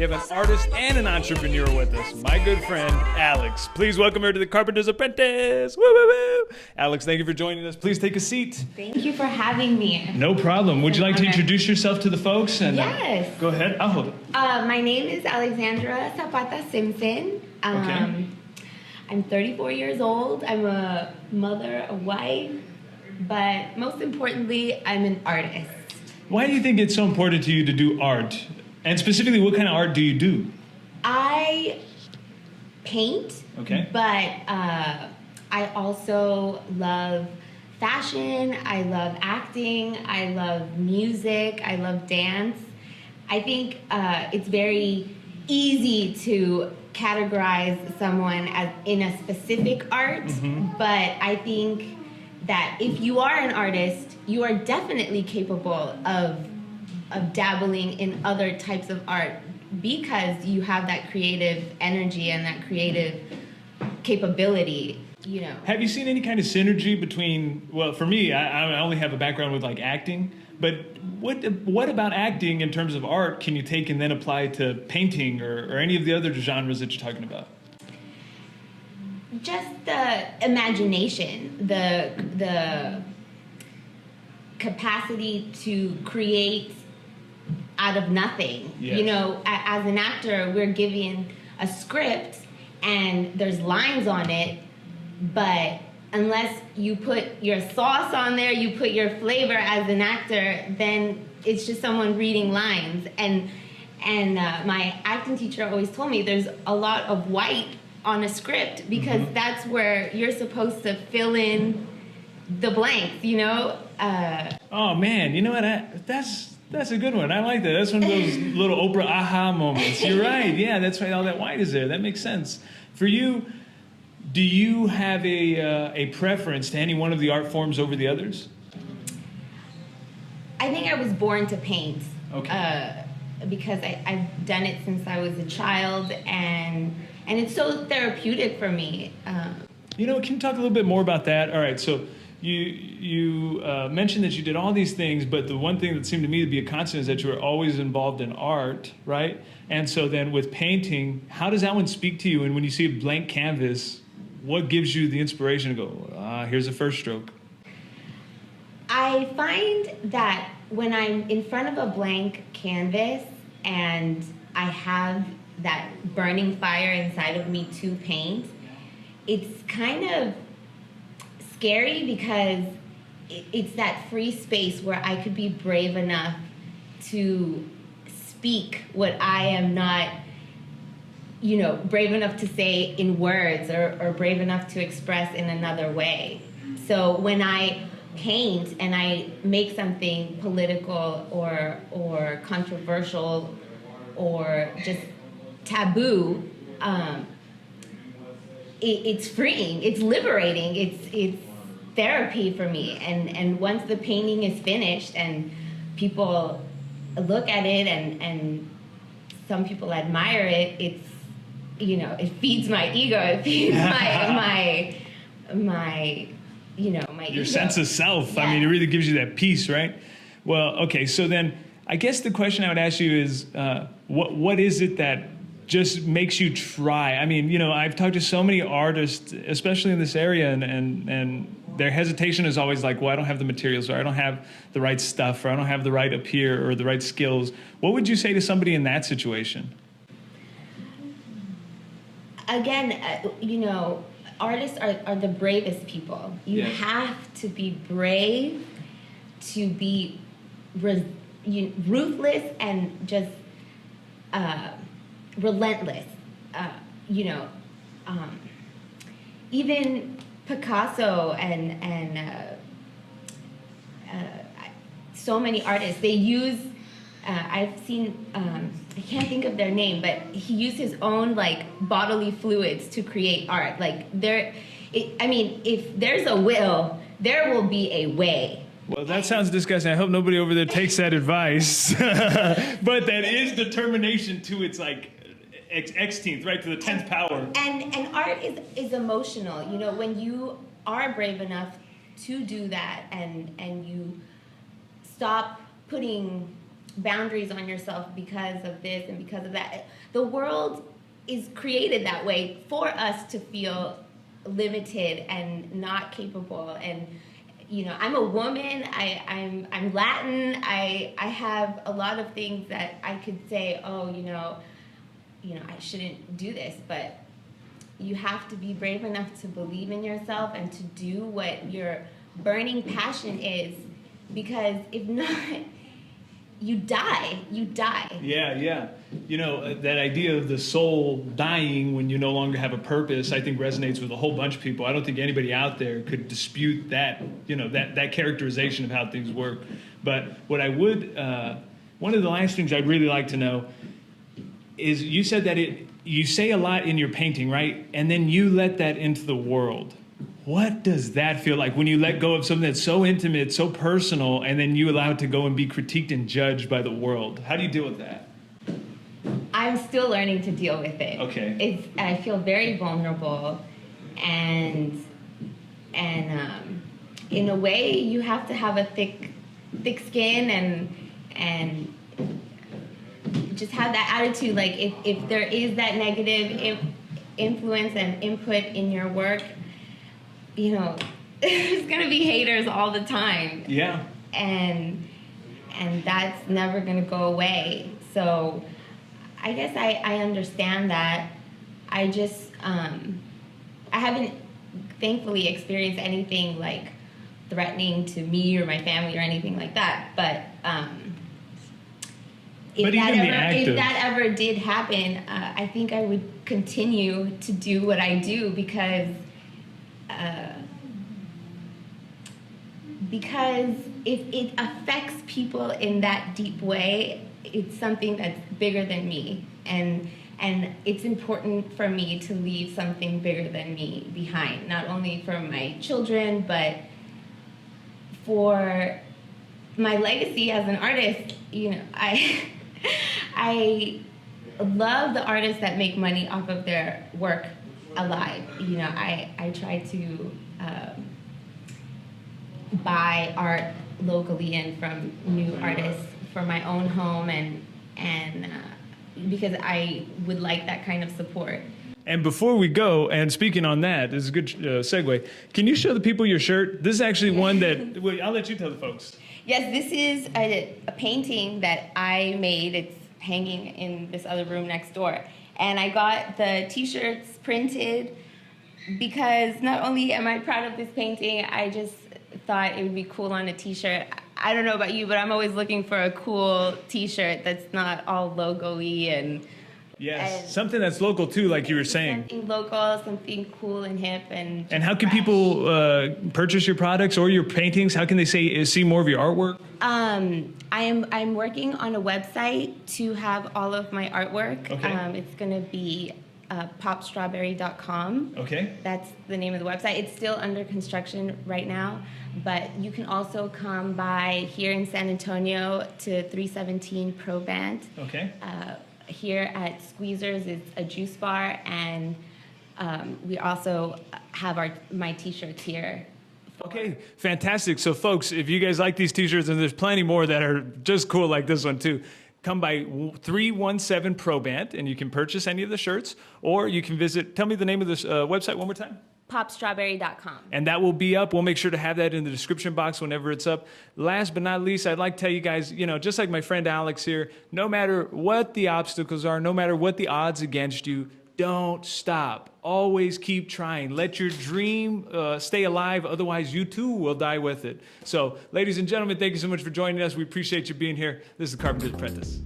we have an artist and an entrepreneur with us, my good friend, Alex. Please welcome her to the Carpenters Apprentice. Woo, woo, woo. Alex, thank you for joining us. Please take a seat. Thank you for having me. No problem. Would you like to introduce yourself to the folks? And, yes. Go ahead. I'll hold it. My name is Alexandra Zapata Simpson. Okay. I'm 34 years old. I'm a mother, a wife, but most importantly, I'm an artist. Why do you think it's so important to you to do art? And specifically, what kind of art do you do? I paint, okay, but I also love fashion, I love acting, I love music, I love dance. I think it's very easy to categorize someone as in a specific art, but I think that if you are an artist, you are definitely capable of dabbling in other types of art because you have that creative energy and that creative capability, you know. Have you seen any kind of synergy between, well, for me, I only have a background with like acting, but what about acting in terms of art can you take and then apply to painting or any of the other genres that you're talking about? Just the imagination, the capacity to create out of nothing. Yes. You know, as an actor, we're given a script and there's lines on it, but unless you put your sauce on there, you put your flavor as an actor, then it's just someone reading lines. And my acting teacher always told me there's a lot of white on a script because that's where you're supposed to fill in the blanks, you know? Oh man, you know what? That's a good one. I like that. That's one of those little Oprah aha moments. You're right. Yeah, that's why all that white is there. That makes sense. For you, do you have a preference to any one of the art forms over the others? I think I was born to paint. Okay. Because I've done it since I was a child, and it's so therapeutic for me. You know, can you talk a little bit more about that? All right, so you mentioned that you did all these things, but the one thing that seemed to me to be a constant is that you were always involved in art, right? And so then with painting, how does that one speak to you? And when you see a blank canvas, what gives you the inspiration to go, here's a first stroke? I find that when I'm in front of a blank canvas and I have that burning fire inside of me to paint, it's kind of scary because it's that free space where I could be brave enough to speak what I am not, you know, brave enough to say in words or brave enough to express in another way. So when I paint and I make something political or controversial or just taboo, it's freeing, it's liberating, it's therapy for me. And once the painting is finished and people look at it and some people admire it, it's, you know, it feeds my ego, it feeds my you know, my your ego. sense of self. Yes. I mean, it really gives you that peace, right? Well, okay, so then I guess the question I would ask you is, what is it that just makes you try? I mean, you know, I've talked to so many artists, especially in this area, and their hesitation is always like, well, I don't have the materials, or I don't have the right stuff, or I don't have the right appear or the right skills. What would you say to somebody in that situation? Again, you know, artists are the bravest people. You have to be brave to be ruthless and just relentless. You know, even Picasso and so many artists, they use, I've seen, I can't think of their name, but he used his own like bodily fluids to create art. Like I mean, if there's a will, there will be a way. Well, that sounds disgusting. I hope nobody over there takes that advice. But that is determination to its like Xth, right, to the 10th power. And art is emotional. You know, when you are brave enough to do that and you stop putting boundaries on yourself because of this and because of that. The world is created that way for us to feel limited and not capable. And you know, I'm a woman. I'm Latin. I have a lot of things that I could say. Oh, you know, I shouldn't do this, but you have to be brave enough to believe in yourself and to do what your burning passion is, because if not, you die. Yeah, yeah. You know, that idea of the soul dying when you no longer have a purpose, I think resonates with a whole bunch of people. I don't think anybody out there could dispute that, you know, that characterization of how things work. But what I would, one of the last things I'd really like to know is, you said that you say a lot in your painting, right? And then you let that into the world. What does that feel like when you let go of something that's so intimate, so personal, and then you allow it to go and be critiqued and judged by the world? How do you deal with that? I'm still learning to deal with it. Okay. I feel very vulnerable, and in a way, you have to have a thick skin and just have that attitude. Like if there is that negative influence and input in your work, you know, there's gonna be haters all the time. Yeah. And that's never gonna go away. So I guess I understand that. I just I haven't thankfully experienced anything like threatening to me or my family or anything like that. But if that ever did happen, I think I would continue to do what I do because if it affects people in that deep way, it's something that's bigger than me, and it's important for me to leave something bigger than me behind, not only for my children, but for my legacy as an artist. You know, I love the artists that make money off of their work alive. You know, I try to buy art locally and from new artists for my own home, and because I would like that kind of support. And before we go, and speaking on that, this is a good segue. Can you show the people your shirt? This is actually one that, well, I'll let you tell the folks. Yes, this is a painting that I made. It's hanging in this other room next door. And I got the t-shirts printed because not only am I proud of this painting, I just thought it would be cool on a t-shirt. I don't know about you, but I'm always looking for a cool t-shirt that's not all logo-y and... Yes, and something that's local too, like you were saying. Something local, something cool and hip and... And how can people purchase your products or your paintings? How can they see more of your artwork? I'm working on a website to have all of my artwork. Okay. It's going to be popstrawberry.com. Okay. That's the name of the website. It's still under construction right now, but you can also come by here in San Antonio to 317 Probandt. Okay. Here at Squeezers is a juice bar, and we also have my t-shirts here. Okay, fantastic. So folks, if you guys like these t-shirts, and there's plenty more that are just cool like this one too, come by 317 Probandt and you can purchase any of the shirts, or you can visit, tell me the name of this website one more time. popstrawberry.com. And that will be up. We'll make sure to have that in the description box whenever it's up. Last but not least, I'd like to tell you guys, you know, just like my friend Alex here, no matter what the obstacles are, no matter what the odds against you, don't stop. Always keep trying. Let your dream stay alive. Otherwise, you too will die with it. So, ladies and gentlemen, thank you so much for joining us. We appreciate you being here. This is the Carpenters Apprentice.